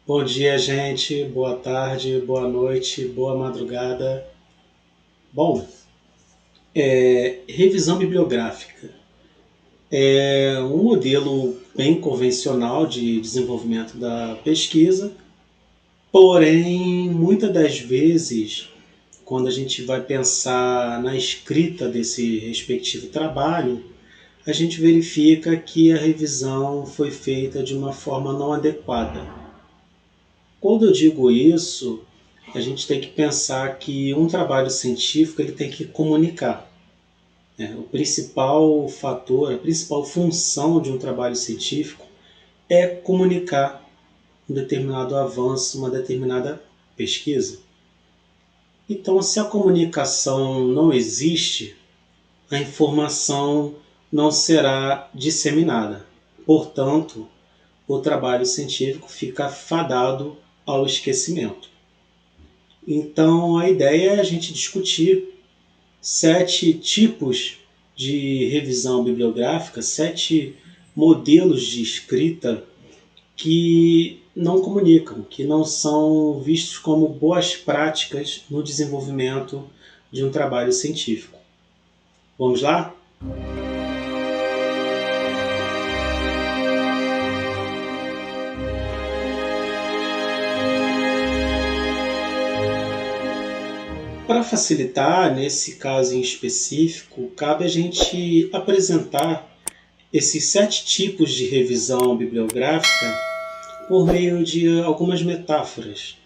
Bom dia, gente. Boa tarde, boa noite, boa madrugada. Bom, revisão bibliográfica é um modelo bem convencional de desenvolvimento da pesquisa, porém, muitas das vezes, quando a gente vai pensar na escrita desse respectivo trabalho, a gente verifica que a revisão foi feita de uma forma não adequada. Quando eu digo isso, a gente tem que pensar que um trabalho científico ele tem que comunicar. O principal fator, a principal função de um trabalho científico é comunicar um determinado avanço, uma determinada pesquisa. Então, se a comunicação não existe, a informação não será disseminada. Portanto, o trabalho científico fica fadado ao esquecimento. Então, a ideia é a gente discutir 7 tipos de revisão bibliográfica, 7 modelos de escrita que não comunicam, que não são vistos como boas práticas no desenvolvimento de um trabalho científico. Vamos lá? Para facilitar, nesse caso em específico, cabe a gente apresentar esses 7 tipos de revisão bibliográfica por meio de algumas metáforas.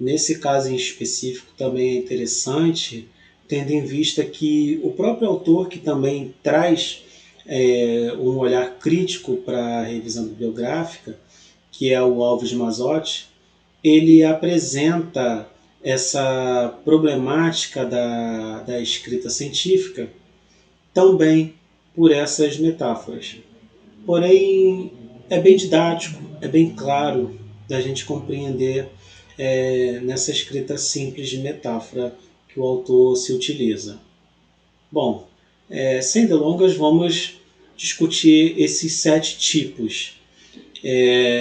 Nesse caso em específico também é interessante, tendo em vista que o próprio autor, que também traz um olhar crítico para a revisão bibliográfica, que é o Alves Mazotti, ele apresenta essa problemática da escrita científica também por essas metáforas. Porém, é bem didático, é bem claro da gente compreender nessa escrita simples de metáfora que o autor se utiliza. Bom, sem delongas, vamos discutir esses 7 tipos.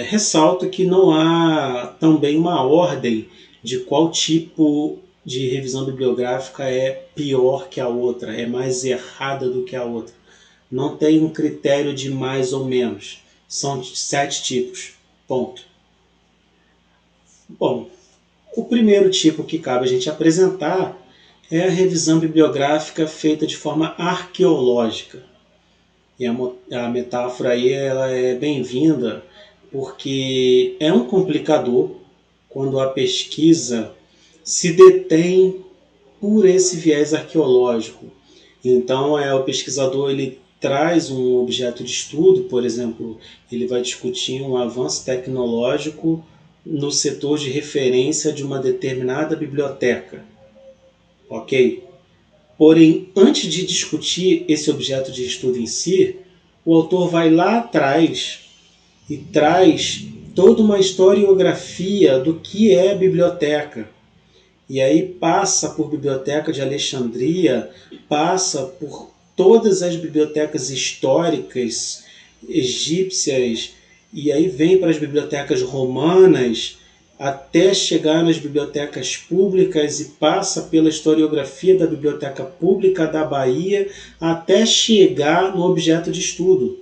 Ressalto que não há também uma ordem de qual tipo de revisão bibliográfica é pior que a outra, é mais errada do que a outra. Não tem um critério de mais ou menos. São 7 tipos. Ponto. Bom, o primeiro tipo que cabe a gente apresentar é a revisão bibliográfica feita de forma arqueológica. E a metáfora aí ela é bem-vinda porque é um complicador quando a pesquisa se detém por esse viés arqueológico. Então, o pesquisador ele traz um objeto de estudo, por exemplo, ele vai discutir um avanço tecnológico no setor de referência de uma determinada biblioteca, ok? Porém, antes de discutir esse objeto de estudo em si, o autor vai lá atrás e traz toda uma historiografia do que é biblioteca. E aí passa por Biblioteca de Alexandria, passa por todas as bibliotecas históricas egípcias, e aí vem para as bibliotecas romanas, até chegar nas bibliotecas públicas e passa pela historiografia da Biblioteca Pública da Bahia, até chegar no objeto de estudo.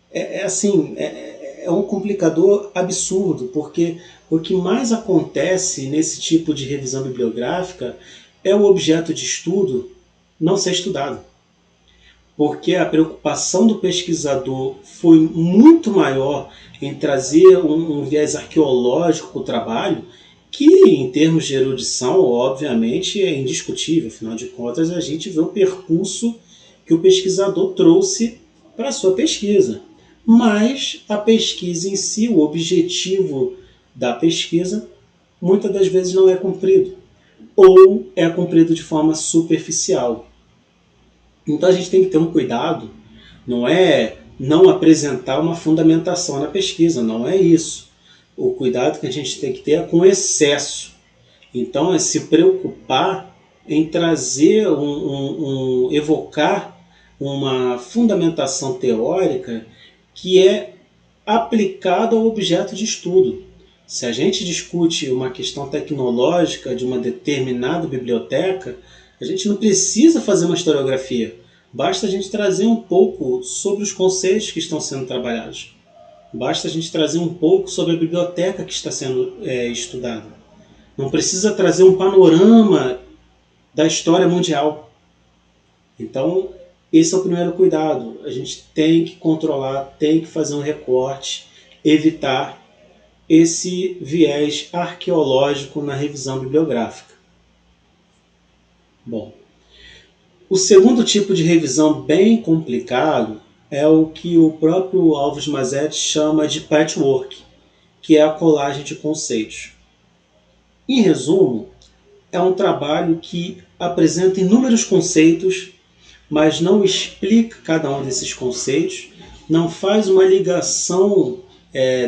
É um complicador absurdo, porque o que mais acontece nesse tipo de revisão bibliográfica é o objeto de estudo não ser estudado. Porque a preocupação do pesquisador foi muito maior em trazer um viés arqueológico para o trabalho, que em termos de erudição, obviamente, é indiscutível. Afinal de contas, a gente vê o percurso que o pesquisador trouxe para a sua pesquisa. Mas a pesquisa em si, o objetivo da pesquisa, muitas das vezes não é cumprido, ou é cumprido de forma superficial. Então a gente tem que ter um cuidado, não é não apresentar uma fundamentação na pesquisa, não é isso. O cuidado que a gente tem que ter é com o excesso. Então é se preocupar em trazer, evocar uma fundamentação teórica que é aplicada ao objeto de estudo. Se a gente discute uma questão tecnológica de uma determinada biblioteca, a gente não precisa fazer uma historiografia. Basta a gente trazer um pouco sobre os conceitos que estão sendo trabalhados. Basta a gente trazer um pouco sobre a biblioteca que está sendo estudada. Não precisa trazer um panorama da história mundial. Então, esse é o primeiro cuidado. A gente tem que controlar, tem que fazer um recorte, evitar esse viés arqueológico na revisão bibliográfica. Bom, o segundo tipo de revisão bem complicado é o que o próprio Alves Mazetti chama de patchwork, que é a colagem de conceitos. Em resumo, é um trabalho que apresenta inúmeros conceitos, mas não explica cada um desses conceitos, não faz uma ligação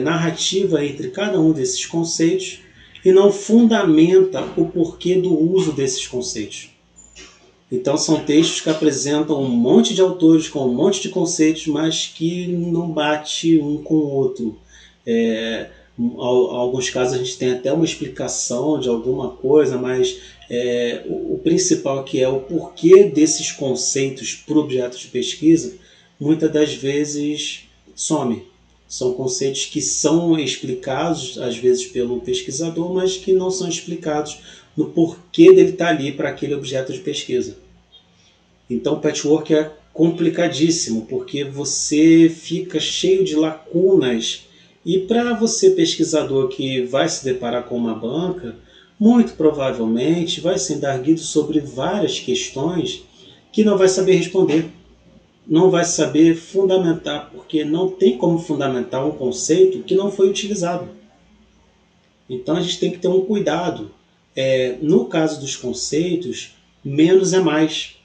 narrativa entre cada um desses conceitos e não fundamenta o porquê do uso desses conceitos. Então são textos que apresentam um monte de autores com um monte de conceitos, mas que não bate um com o outro. Em alguns casos a gente tem até uma explicação de alguma coisa, mas o principal, que é o porquê desses conceitos para o objeto de pesquisa, muitas das vezes some. São conceitos que são explicados, às vezes, pelo pesquisador, mas que não são explicados no porquê dele estar ali para aquele objeto de pesquisa. Então o patchwork é complicadíssimo, porque você fica cheio de lacunas, e para você, pesquisador, que vai se deparar com uma banca, muito provavelmente vai ser indaguido sobre várias questões que não vai saber responder, não vai saber fundamentar, porque não tem como fundamentar um conceito que não foi utilizado. Então a gente tem que ter um cuidado. No caso dos conceitos, menos é mais.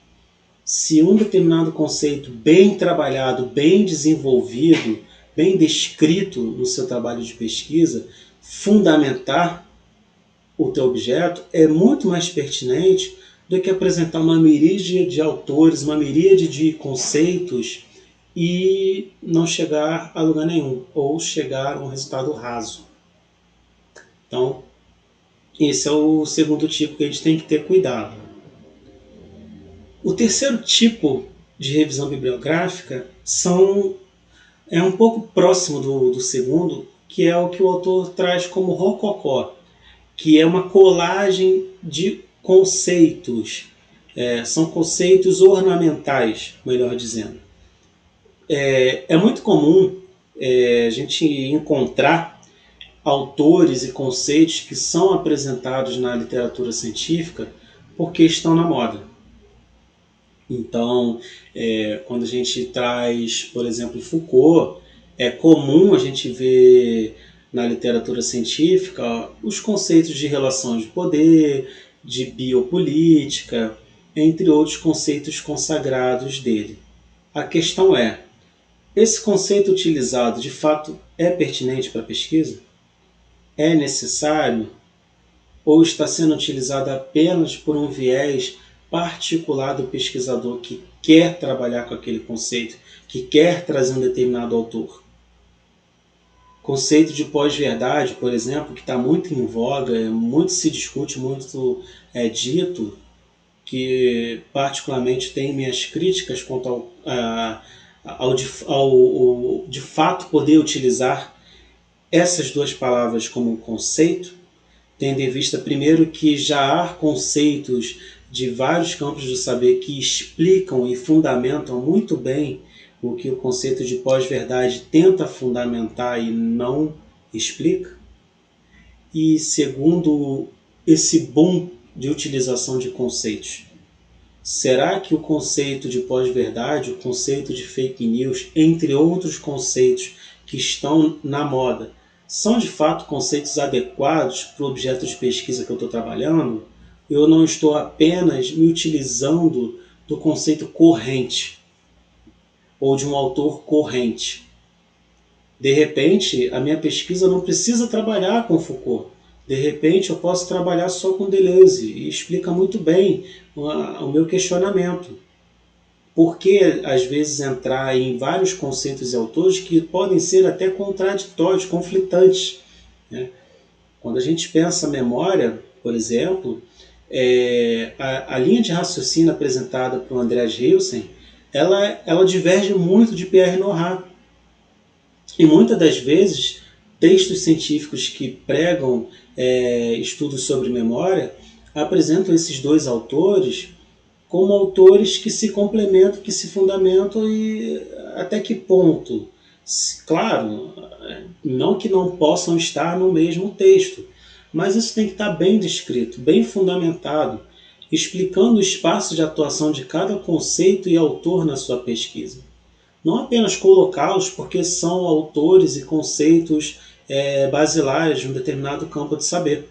Se um determinado conceito bem trabalhado, bem desenvolvido, bem descrito no seu trabalho de pesquisa, fundamentar o teu objeto, é muito mais pertinente do que apresentar uma miríade de autores, uma miríade de conceitos e não chegar a lugar nenhum, ou chegar a um resultado raso. Então, esse é o segundo tipo que a gente tem que ter cuidado. O terceiro tipo de revisão bibliográfica é um pouco próximo do segundo, que é o que o autor traz como rococó, que é uma colagem de conceitos. São conceitos ornamentais, melhor dizendo. É muito comum a gente encontrar autores e conceitos que são apresentados na literatura científica porque estão na moda. Então, quando a gente traz, por exemplo, Foucault, é comum a gente ver na literatura científica os conceitos de relação de poder, de biopolítica, entre outros conceitos consagrados dele. A questão é, esse conceito utilizado de fato é pertinente para a pesquisa? É necessário? Ou está sendo utilizado apenas por um viés particular do pesquisador que quer trabalhar com aquele conceito, que quer trazer um determinado autor? Conceito de pós-verdade, por exemplo, que está muito em voga, muito se discute, muito é dito, que particularmente tem minhas críticas quanto ao de fato poder utilizar essas duas palavras como um conceito, tendo em vista primeiro que já há conceitos de vários campos do saber que explicam e fundamentam muito bem o que o conceito de pós-verdade tenta fundamentar e não explica. E segundo, esse boom de utilização de conceitos. Será que o conceito de pós-verdade, o conceito de fake news, entre outros conceitos que estão na moda, são de fato conceitos adequados para o objeto de pesquisa que eu estou trabalhando? Eu não estou apenas me utilizando do conceito corrente ou de um autor corrente. De repente, a minha pesquisa não precisa trabalhar com Foucault. De repente, eu posso trabalhar só com Deleuze e explica muito bem o meu questionamento. Por que, às vezes, entrar em vários conceitos e autores que podem ser até contraditórios, conflitantes, né? Quando a gente pensa memória, por exemplo, a linha de raciocínio apresentada por Andreas Hilsen, ela diverge muito de Pierre Nora. E muitas das vezes, textos científicos que pregam estudos sobre memória apresentam esses dois autores como autores que se complementam, que se fundamentam e até que ponto. Claro, não que não possam estar no mesmo texto, mas isso tem que estar bem descrito, bem fundamentado, explicando o espaço de atuação de cada conceito e autor na sua pesquisa. Não apenas colocá-los porque são autores e conceitos basilares de um determinado campo de saber.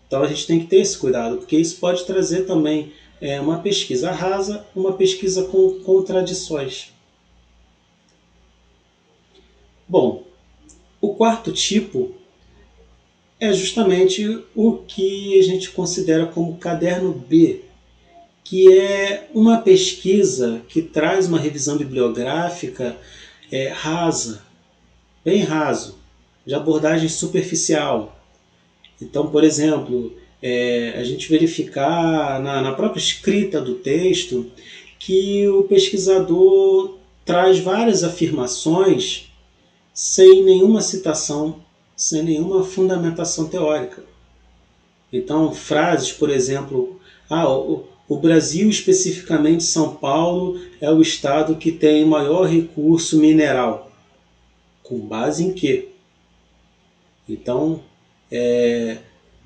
Então a gente tem que ter esse cuidado, porque isso pode trazer também uma pesquisa rasa, uma pesquisa com contradições. Bom, o quarto tipo é justamente o que a gente considera como caderno B, que é uma pesquisa que traz uma revisão bibliográfica rasa, bem raso, de abordagem superficial. Então, por exemplo, a gente verificar na própria escrita do texto que o pesquisador traz várias afirmações sem nenhuma citação, sem nenhuma fundamentação teórica. Então, frases, por exemplo, o Brasil, especificamente São Paulo, é o estado que tem maior recurso mineral. Com base em quê? Então,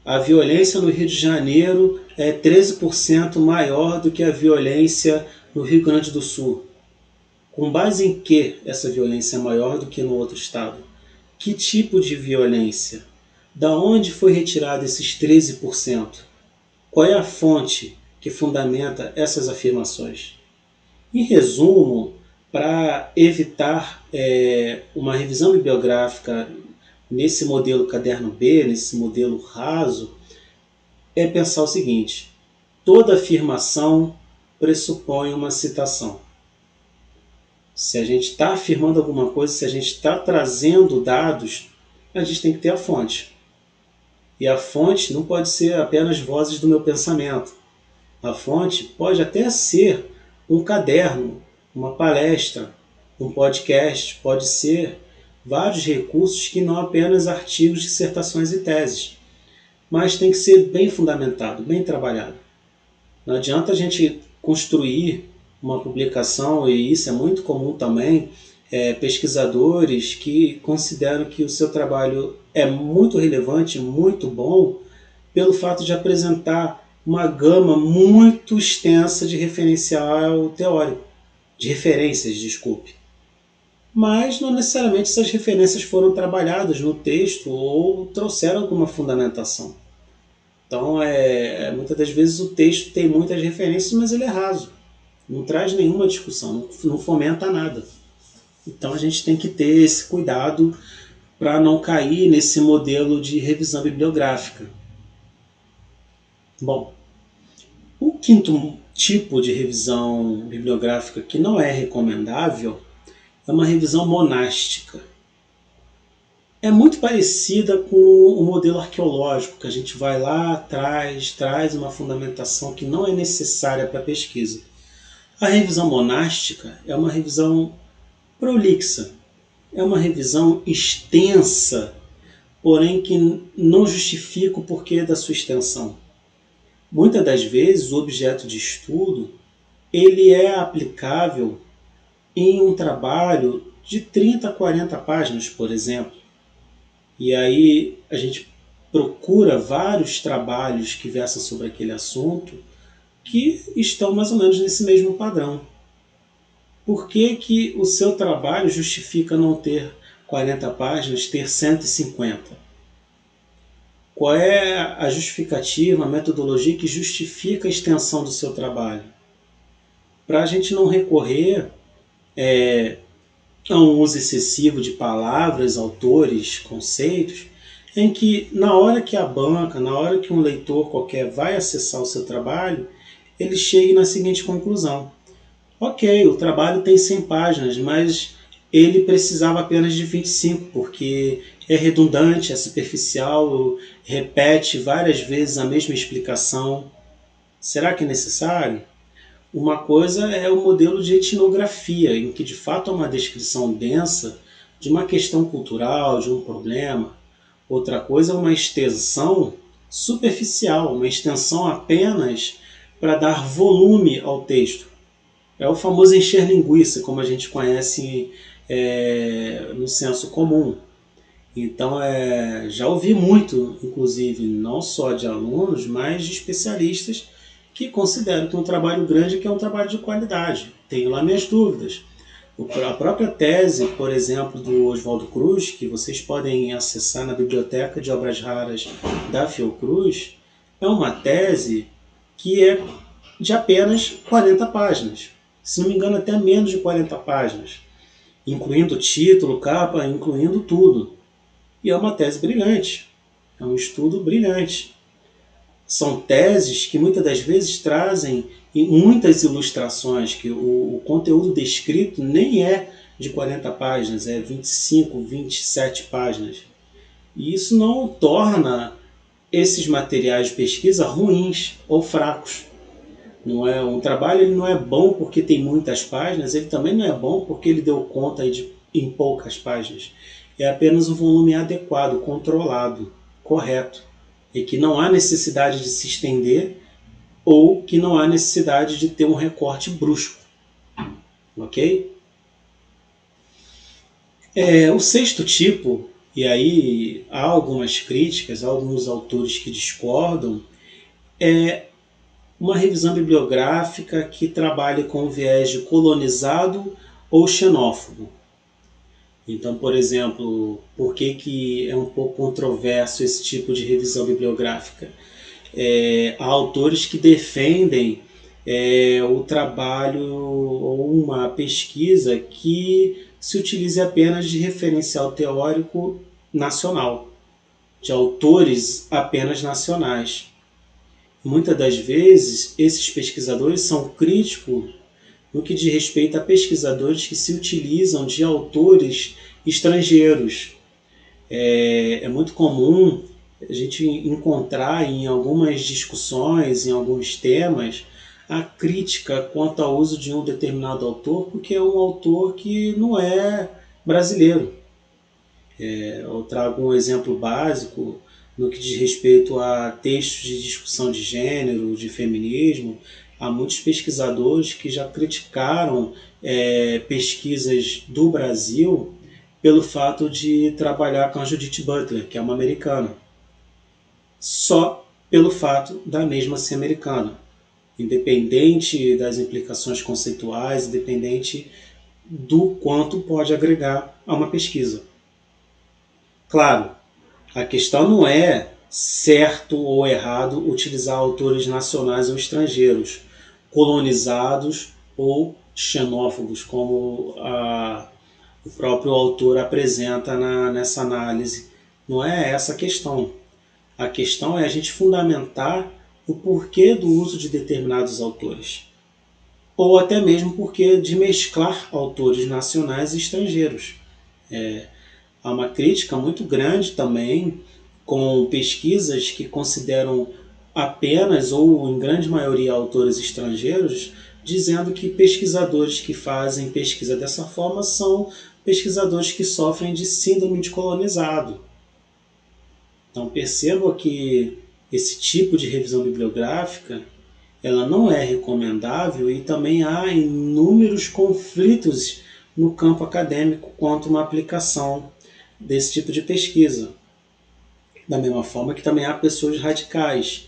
a violência no Rio de Janeiro é 13% maior do que a violência no Rio Grande do Sul. Com base em que essa violência é maior do que no outro estado? Que tipo de violência? Da onde foi retirado esses 13%? Qual é a fonte que fundamenta essas afirmações? Em resumo, para evitar uma revisão bibliográfica nesse modelo caderno B, nesse modelo raso, é pensar o seguinte: toda afirmação pressupõe uma citação. Se a gente está afirmando alguma coisa, se a gente está trazendo dados, a gente tem que ter a fonte. E a fonte não pode ser apenas vozes do meu pensamento. A fonte pode até ser um caderno, uma palestra, um podcast, pode ser vários recursos que não apenas artigos, dissertações e teses. Mas tem que ser bem fundamentado, bem trabalhado. Não adianta a gente construir uma publicação, e isso é muito comum também, pesquisadores que consideram que o seu trabalho é muito relevante, muito bom, pelo fato de apresentar uma gama muito extensa de referencial teórico, de referências, desculpe. Mas não necessariamente essas referências foram trabalhadas no texto ou trouxeram alguma fundamentação. Então, muitas das vezes o texto tem muitas referências, mas ele é raso. Não traz nenhuma discussão, não fomenta nada. Então a gente tem que ter esse cuidado para não cair nesse modelo de revisão bibliográfica. Bom, o quinto tipo de revisão bibliográfica que não é recomendável é uma revisão monástica. É muito parecida com o modelo arqueológico, que a gente vai lá atrás, traz uma fundamentação que não é necessária para a pesquisa. A revisão monástica é uma revisão prolixa, é uma revisão extensa, porém que não justifica o porquê da sua extensão. Muitas das vezes o objeto de estudo ele é aplicável em um trabalho de 30 a 40 páginas, por exemplo. E aí a gente procura vários trabalhos que versam sobre aquele assunto que estão mais ou menos nesse mesmo padrão. Por que o seu trabalho justifica não ter 40 páginas, ter 150? Qual é a justificativa, a metodologia que justifica a extensão do seu trabalho? Para a gente não recorrer a um uso excessivo de palavras, autores, conceitos, em que na hora que a banca, na hora que um leitor qualquer vai acessar o seu trabalho, ele chegue na seguinte conclusão: ok, o trabalho tem 100 páginas, mas ele precisava apenas de 25, porque é redundante, é superficial, repete várias vezes a mesma explicação. Será que é necessário? Uma coisa é o modelo de etnografia, em que de fato é uma descrição densa de uma questão cultural, de um problema. Outra coisa é uma extensão superficial, uma extensão apenas para dar volume ao texto. É o famoso encher linguiça, como a gente conhece no senso comum. Então, já ouvi muito, inclusive, não só de alunos, mas de especialistas que consideram que um trabalho grande é um trabalho de qualidade. Tenho lá minhas dúvidas. A própria tese, por exemplo, do Oswaldo Cruz, que vocês podem acessar na Biblioteca de Obras Raras da Fiocruz, é uma tese que é de apenas 40 páginas. Se não me engano, até menos de 40 páginas, incluindo título, capa, incluindo tudo. E é uma tese brilhante, é um estudo brilhante. São teses que muitas das vezes trazem muitas ilustrações, que o conteúdo descrito nem é de 40 páginas, é 25, 27 páginas. E isso não torna esses materiais de pesquisa ruins ou fracos. Não é, um trabalho ele não é bom porque tem muitas páginas, ele também não é bom porque ele deu conta em poucas páginas. É apenas um volume adequado, controlado, correto. E que não há necessidade de se estender ou que não há necessidade de ter um recorte brusco. Ok? O sexto tipo, e aí há algumas críticas, há alguns autores que discordam, é uma revisão bibliográfica que trabalhe com o viés de colonizado ou xenófobo. Então, por exemplo, por que é um pouco controverso esse tipo de revisão bibliográfica? Há autores que defendem o trabalho ou uma pesquisa que se utilize apenas de referencial teórico nacional, de autores apenas nacionais. Muitas das vezes, esses pesquisadores são críticos no que diz respeito a pesquisadores que se utilizam de autores estrangeiros. É muito comum a gente encontrar em algumas discussões, em alguns temas, a crítica quanto ao uso de um determinado autor, porque é um autor que não é brasileiro. Eu trago um exemplo básico no que diz respeito a textos de discussão de gênero, de feminismo. Há muitos pesquisadores que já criticaram pesquisas do Brasil pelo fato de trabalhar com a Judith Butler, que é uma americana. Só pelo fato da mesma ser americana. Independente das implicações conceituais, independente do quanto pode agregar a uma pesquisa. Claro, a questão não é certo ou errado utilizar autores nacionais ou estrangeiros, colonizados ou xenófobos, como o próprio autor apresenta nessa análise. Não é essa a questão. A questão é a gente fundamentar o porquê do uso de determinados autores. Ou até mesmo porquê de mesclar autores nacionais e estrangeiros. Há uma crítica muito grande também com pesquisas que consideram apenas ou em grande maioria autores estrangeiros, dizendo que pesquisadores que fazem pesquisa dessa forma são pesquisadores que sofrem de síndrome de colonizado. Então perceba que esse tipo de revisão bibliográfica ela não é recomendável e também há inúmeros conflitos no campo acadêmico quanto a uma aplicação desse tipo de pesquisa. Da mesma forma que também há pessoas radicais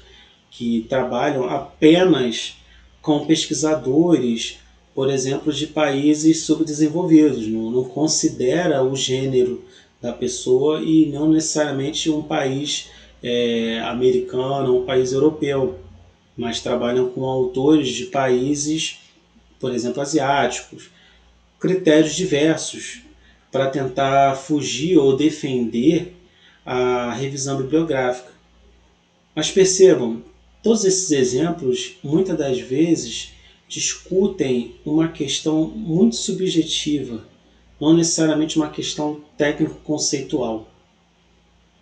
que trabalham apenas com pesquisadores, por exemplo, de países subdesenvolvidos, não considera o gênero da pessoa e não necessariamente um país americano ou um país europeu, mas trabalham com autores de países, por exemplo, asiáticos, critérios diversos para tentar fugir ou defender a revisão bibliográfica. Mas percebam, todos esses exemplos, muitas das vezes, discutem uma questão muito subjetiva não necessariamente uma questão técnico-conceitual.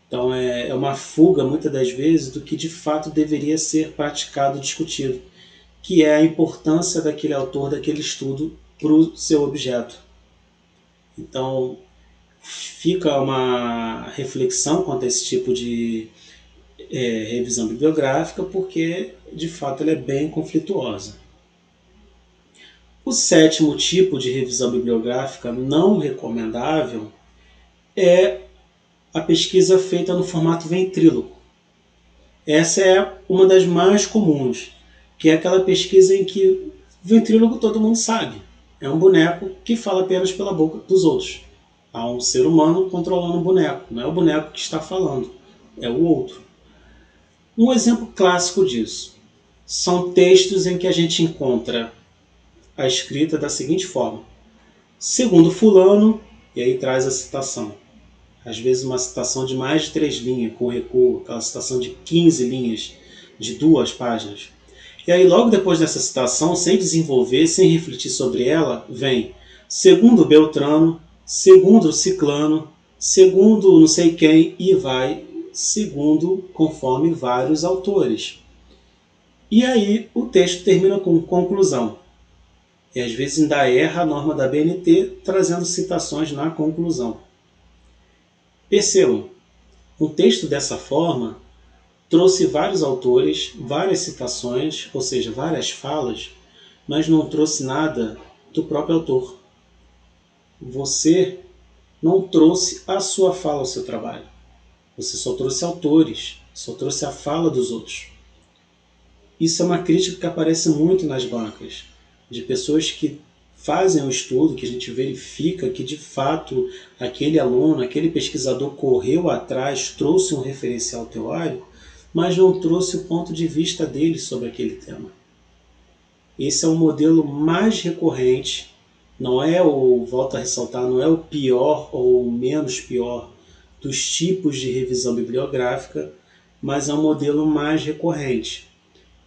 Então é uma fuga, muitas das vezes, do que de fato deveria ser praticado e discutido, que é a importância daquele autor, daquele estudo para o seu objeto. Então fica uma reflexão quanto a esse tipo de revisão bibliográfica, porque de fato ela é bem conflituosa. O sétimo tipo de revisão bibliográfica não recomendável é a pesquisa feita no formato ventríloco. Essa é uma das mais comuns, que é aquela pesquisa em que o ventríloco todo mundo sabe. É um boneco que fala apenas pela boca dos outros. Há um ser humano controlando o boneco, não é o boneco que está falando, é o outro. Um exemplo clássico disso são textos em que a gente encontra a escrita da seguinte forma: segundo fulano, e aí traz a citação. Às vezes uma citação de mais de 3 linhas, com recuo, aquela citação de 15 linhas, de 2 páginas. E aí logo depois dessa citação, sem desenvolver, sem refletir sobre ela, vem segundo Beltrano, segundo Ciclano, segundo não sei quem, e vai segundo conforme vários autores. E aí o texto termina com conclusão. E às vezes ainda erra a norma da BNT, trazendo citações na conclusão. Percebam, um texto dessa forma trouxe vários autores, várias citações, ou seja, várias falas, mas não trouxe nada do próprio autor. Você não trouxe a sua fala ao seu trabalho. Você só trouxe autores, só trouxe a fala dos outros. Isso é uma crítica que aparece muito nas bancas, de pessoas que fazem um estudo, que a gente verifica que de fato aquele aluno, aquele pesquisador correu atrás, trouxe um referencial teórico, mas não trouxe o ponto de vista dele sobre aquele tema. Esse é o modelo mais recorrente, não é o, volto a ressaltar, não é o pior ou o menos pior dos tipos de revisão bibliográfica, mas é o modelo mais recorrente.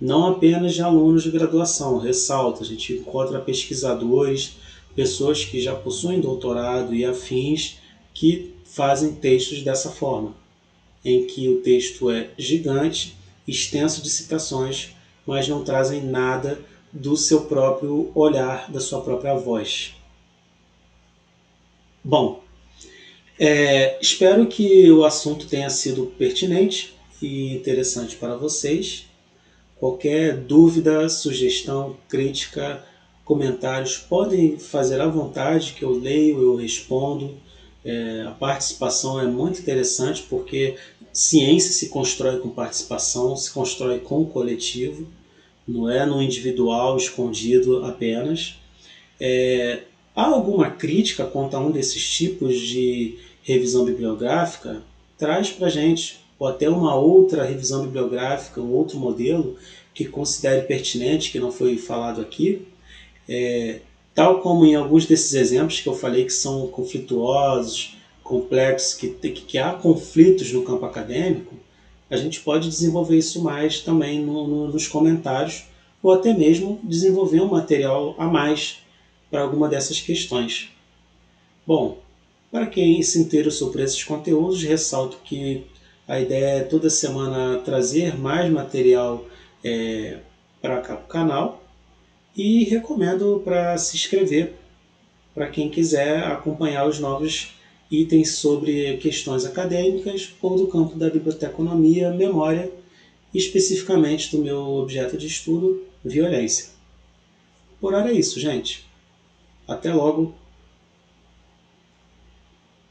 Não apenas de alunos de graduação, ressalto, a gente encontra pesquisadores, pessoas que já possuem doutorado e afins, que fazem textos dessa forma, em que o texto é gigante, extenso de citações, mas não trazem nada do seu próprio olhar, da sua própria voz. Bom, espero que o assunto tenha sido pertinente e interessante para vocês. Qualquer dúvida, sugestão, crítica, comentários, podem fazer à vontade, que eu leio, eu respondo. A participação é muito interessante porque ciência se constrói com participação, se constrói com o coletivo, não é no individual escondido apenas. Há alguma crítica quanto a um desses tipos de revisão bibliográfica? Traz para a gente, ou até uma outra revisão bibliográfica, um outro modelo que considere pertinente, que não foi falado aqui. Tal como em alguns desses exemplos que eu falei que são conflituosos, complexos, que há conflitos no campo acadêmico, a gente pode desenvolver isso mais também nos comentários, ou até mesmo desenvolver um material a mais para alguma dessas questões. Bom, para quem se interessou por esses conteúdos, ressalto que a ideia é toda semana trazer mais material para cá para o canal, e recomendo para se inscrever para quem quiser acompanhar os novos itens sobre questões acadêmicas ou do campo da biblioteconomia, memória, especificamente do meu objeto de estudo, violência. Por hora é isso, gente. Até logo.